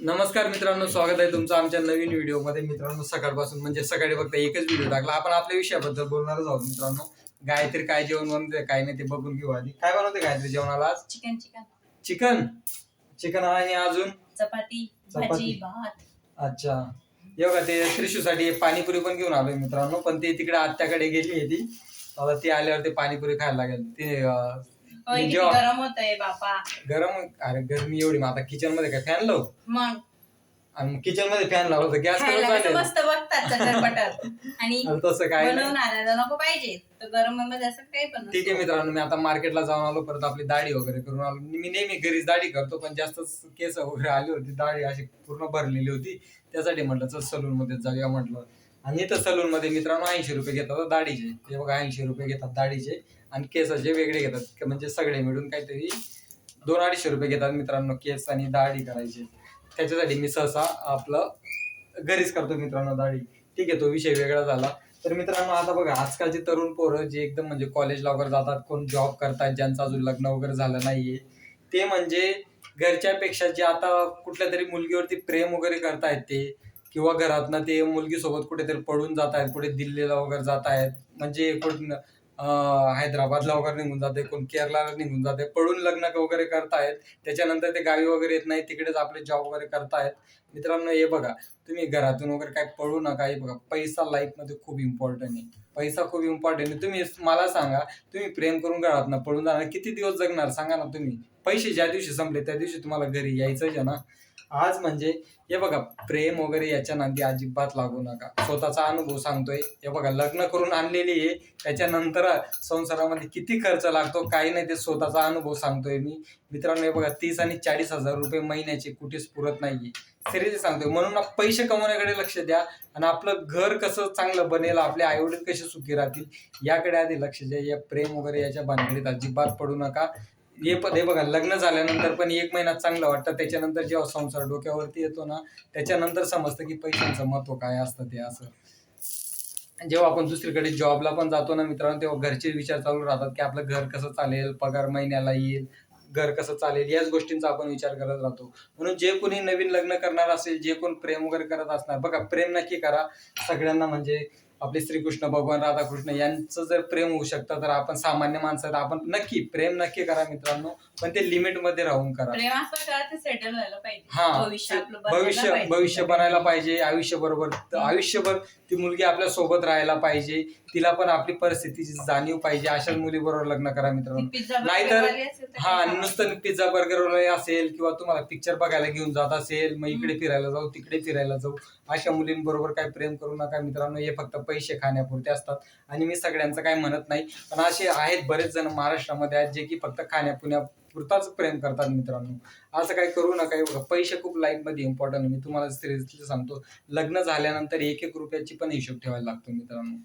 नमस्कार मित्रांनो, स्वागत आहे तुमचं आमच्या नवीन व्हिडिओमध्ये. मित्रांनो, सकाळपासून म्हणजे सकाळी फक्त एकच व्हिडिओ टाकला. आपण आपल्या विषयाबद्दल बोलणारच आहोत. मित्रांनो, गायत्री काय जेवण बनवते काय नाही ते बघून घेऊ. आधी काय बनवते गायत्री जेवणाला आज? चिकन चिकन चिकन चिकन आणि अजून चपाती भाजी भात. अच्छा, एवढा ते त्रिशूसाठी पाणीपुरी पण घेऊन आलोय मित्रांनो, पण ते तिकडे आत्याकडे गेली आहे ती. आता ती आल्यावर ते पाणीपुरी खायला लागेल. ते किती गरम होतंय बापा. गरम, अरे गरमी एवढी. मग आता किचन मध्ये काय फॅन लावू? मग आणि किचन मध्ये फॅन लावला तर गॅस मस्त बघतात चटरपटर आणि तसं काय बनवून आणायला नको पाहिजे तर गरम मध्ये असं काही पण ठीक आहे मित्रांनो, मी आता मार्केटला जाऊन आलो, परत आपली दाढी वगैरे करून आलो. मी नेहमी घरीच दाढी करतो, पण जास्त केस वगैरे आली होती, दाढी अशी पूर्ण भरलेली होती. त्यासाठी म्हटलं चल सलून मध्ये जाऊया म्हटलं. आणि इथं सलून मध्ये मित्रांनो 80 रुपये घेतात दाढीचे. ते बघा 80 रुपये घेतात दाढीचे, आणि केसाचे वेगळे घेतात. म्हणजे सगळे मिळून काहीतरी 200-250 रुपये घेतात मित्रांनो केस आणि दाढी करायचे. त्याच्यासाठी मी सहसा आपलं घरीच करतो मित्रांनो दाढी. ठीक आहे, तो विषय वेगळा झाला. तर मित्रांनो, आता बघा आजकालचे तरुण पोरं जे एकदम म्हणजे कॉलेजला वगैरे जातात, कोण जॉब करतात, ज्यांचं अजून लग्न वगैरे झालं नाहीये, ते म्हणजे घरच्यापेक्षा जे आता कुठल्या तरी मुलगीवरती प्रेम वगैरे करतायत ते, किंवा घरातनं ते मुलगीसोबत कुठेतरी पळून जात आहेत, कुठे दिल्लीला वगैरे जात आहेत, म्हणजे कुठं हैदराबादला वगैरे निघून जाते, कोण केरळला निघून जाते, पळून लग्न वगैरे करतायत. त्याच्यानंतर ते गावी वगैरे येत नाही, तिकडेच आपले जॉब वगैरे करतायत. मित्रांनो, हे बघा, तुम्ही घरातून वगैरे काय पळू नका. हे बघा, पैसा लाईफमध्ये खूप इम्पॉर्टंट आहे. पैसा खूप इम्पॉर्टंट आहे. तुम्ही मला सांगा, तुम्ही प्रेम करून घरातनं पळून जाणार, किती दिवस जगणार सांगा ना तुम्ही? पैसे ज्या दिवशी संपले त्या दिवशी तुम्हाला घरी यायचंच आहे ना. आज म्हणजे हे बघा, प्रेम वगैरे याच्या नांदी अजिबात लागू नका. स्वतःचा अनुभव सांगतोय. हे बघा, लग्न करून आणलेली आहे, त्याच्यानंतर संसारामध्ये किती खर्च लागतो काही नाही, ते स्वतःचा अनुभव सांगतोय मी. मित्रांनो, हे बघा, 30 आणि 40 हजार रुपये महिन्याचे कुठेच पुरत नाहीये. सिरियसली सांगतोय. म्हणून ना, पैसे कमवण्याकडे लक्ष द्या, आणि आपलं घर कसं चांगलं बनेल, आपले आईवडील कसे सुखी राहतील याकडे आधी लक्ष द्या. या प्रेम वगैरे याच्या भानगडीत अजिबात पडू नका. हे बघा, लग्न झाल्यानंतर पण 1 महिना चांगलं वाटतं, त्याच्यानंतर जेव्हा संसार डोक्यावरती येतो ना, त्याच्यानंतर समजतं की पैशांचं महत्व काय असतं ते. असं जेव्हा आपण दुसरीकडे जॉबला पण जातो ना मित्रांनो, तेव्हा घरचे विचार चालू राहतात की आपलं घर कसं चालेल, पगार महिन्याला येईल, घर कसं चालेल, याच गोष्टींचा आपण विचार करत राहतो. म्हणून जे कोणी नवीन लग्न करणार असेल, जे कोण प्रेम वगैरे करत असणार, बघा, प्रेम नक्की करा सगळ्यांना. म्हणजे आपले श्रीकृष्ण भगवान, राधाकृष्ण यांचं जर प्रेम होऊ शकतं, तर आपण सामान्य माणसं आपण नक्की प्रेम नक्की करा मित्रांनो, पण ते लिमिट मध्ये राहून करा. प्रेम असं सेटल व्हायला पाहिजे. हा, भविष्य बनायला पाहिजे. आयुष्यभर ती मुलगी आपल्या सोबत राहायला पाहिजे. तिला पण आपली परिस्थितीची जाणीव पाहिजे. अशाच मुलीबरोबर लग्न करा मित्रांनो. नाहीतर नुसतं पिझ्झा बर्गर असेल, किंवा तुम्हाला पिक्चर बघायला घेऊन जात असेल, मग इकडे फिरायला जाऊ, तिकडे फिरायला जाऊ, अशा मुलींबरोबर काही प्रेम करू नका मित्रांनो. हे फक्त पैसे खाण्यापुरते असतात. आणि मी सगळ्यांचं काही म्हणत नाही, पण असे आहेत बरेच जण महाराष्ट्रामध्ये आहेत जे की फक्त खाण्यापुरताच प्रेम करतात मित्रांनो. असं काही करू नका. पैसे खूप लाईफ मध्ये इम्पॉर्टंट आहे. मी तुम्हाला सिरियसली सांगतो, लग्न झाल्यानंतर 1-1 रुपयाची पण हिशोब ठेवायला लागतो मित्रांनो.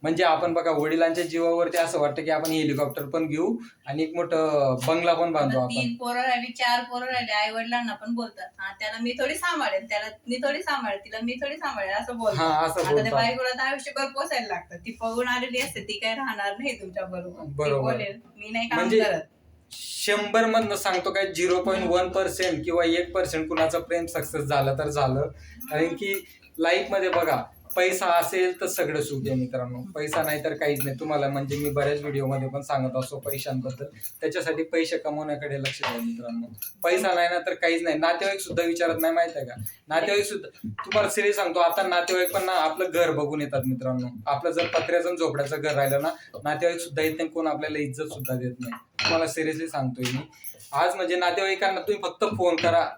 म्हणजे आपण बघा, वडिलांच्या जीवावरती असं वाटतं की आपण हेलिकॉप्टर पण घेऊ आणि एक मोठं बंगला पण बांधू. आपण 3 पोरं राहिली, 4 पोरं राहिले, आई वडिलांना पण बोलतात, हा त्याला मी थोडी सांभाळेल, त्याला मी थोडी सांभाळेल, तिला मी थोडी सांभाळेल, असं बोलतात. आता त्या बायकोला तर आयुष्यभर पोसायला लागतं. ती पळून आलेली असते, ती काही राहणार नाही तुमच्या बरोबर. बोलेल मी नाही काम करत. 100 मधनं सांगतो काय, 0.1% किंवा 1% कुणाचं प्रेम सक्सेस झालं तर झालं. कारण की लाईफ मध्ये बघा, पैसा असेल तर सगळं सुख आहे मित्रांनो. पैसा नाही तर काहीच नाही. तुम्हाला म्हणजे मी बऱ्याच व्हिडिओमध्ये पण सांगत असतो पैशांबद्दल. त्याच्यासाठी पैसे कमवण्याकडे लक्ष द्या मित्रांनो. पैसा नाही ना तर काहीच नाही. नातेवाईक सुद्धा विचारत नाही, माहित आहे का? नातेवाईक सुद्धा, तुम्हाला सिरियस सांगतो, आता नातेवाईक पण ना आपलं घर बघून येतात मित्रांनो. आपलं जर पत्र्याचं झोपड्याचं घर राहिलं ना, नातेवाईक सुद्धा येत नाही, कोण आपल्याला इज्जत सुद्धा देत नाही. तुम्हाला सिरियसली सांगतोय मी. आज म्हणजे नातेवाईकांना तुम्ही फक्त फोन करा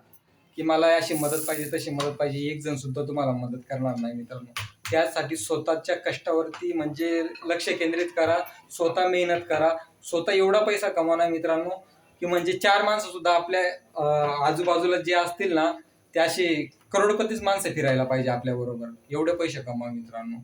की मला अशी मदत पाहिजे, तशी मदत पाहिजे, एक जण सुद्धा तुम्हाला मदत करणार नाही मित्रांनो. त्यासाठी स्वतःच्या कष्टावरती म्हणजे लक्ष केंद्रित करा, स्वतः मेहनत करा, स्वतः एवढा पैसा कमवा मित्रांनो की म्हणजे 4 माणसं सुद्धा आपल्या आजूबाजूला जे असतील ना, ते असे करोडपतीच माणसं फिरायला पाहिजे आपल्या बरोबर. एवढे पैसे कमवा मित्रांनो.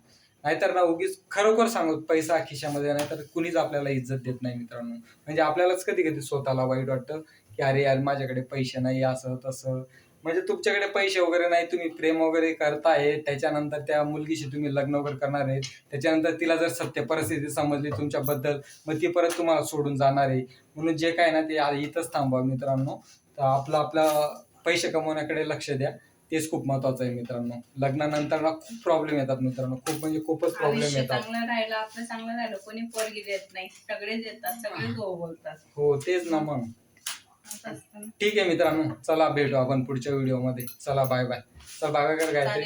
नाहीतर ना, उगीच खरोखर सांगू, पैसा खिशामध्ये नाही तर कुणीच आपल्याला इज्जत देत नाही मित्रांनो. म्हणजे आपल्यालाच कधी कधी स्वतःला वाईट वाटतं की अरे यार, माझ्याकडे पैसे नाही, असं तसं. म्हणजे तुमच्याकडे पैसे वगैरे नाही, तुम्ही प्रेम वगैरे करताय, त्याच्यानंतर त्या मुलगीशी तुम्ही लग्न वगैरे करणार आहे, त्याच्यानंतर तिला जर सत्य परिस्थिती समजली तुमच्याबद्दल, मग ती परत तुम्हाला सोडून जाणार आहे. म्हणून जे काय ना ते इथंच थांबवा मित्रांनो. तर आपला पैसे कमवण्याकडे लक्ष द्या, तेच खूप महत्वाचं आहे मित्रांनो. लग्नानंतर ना खूप प्रॉब्लेम येतात मित्रांनो, खूप म्हणजे खूपच प्रॉब्लेम आयुष्य येतात. चांगलं राहिलं, आपलं चांगलं राहिलं, कोणी पोरगी देत नाही, सगळेच देतात, सगळेच हो बोलतात. हो तेच ना मग. असं असतं ना. ठीक आहे मित्रांनो, चला भेटू आपण पुढच्या व्हिडिओ मध्ये. चला बाय बाय. चल बाय बाय कर गायत्री. चालेल.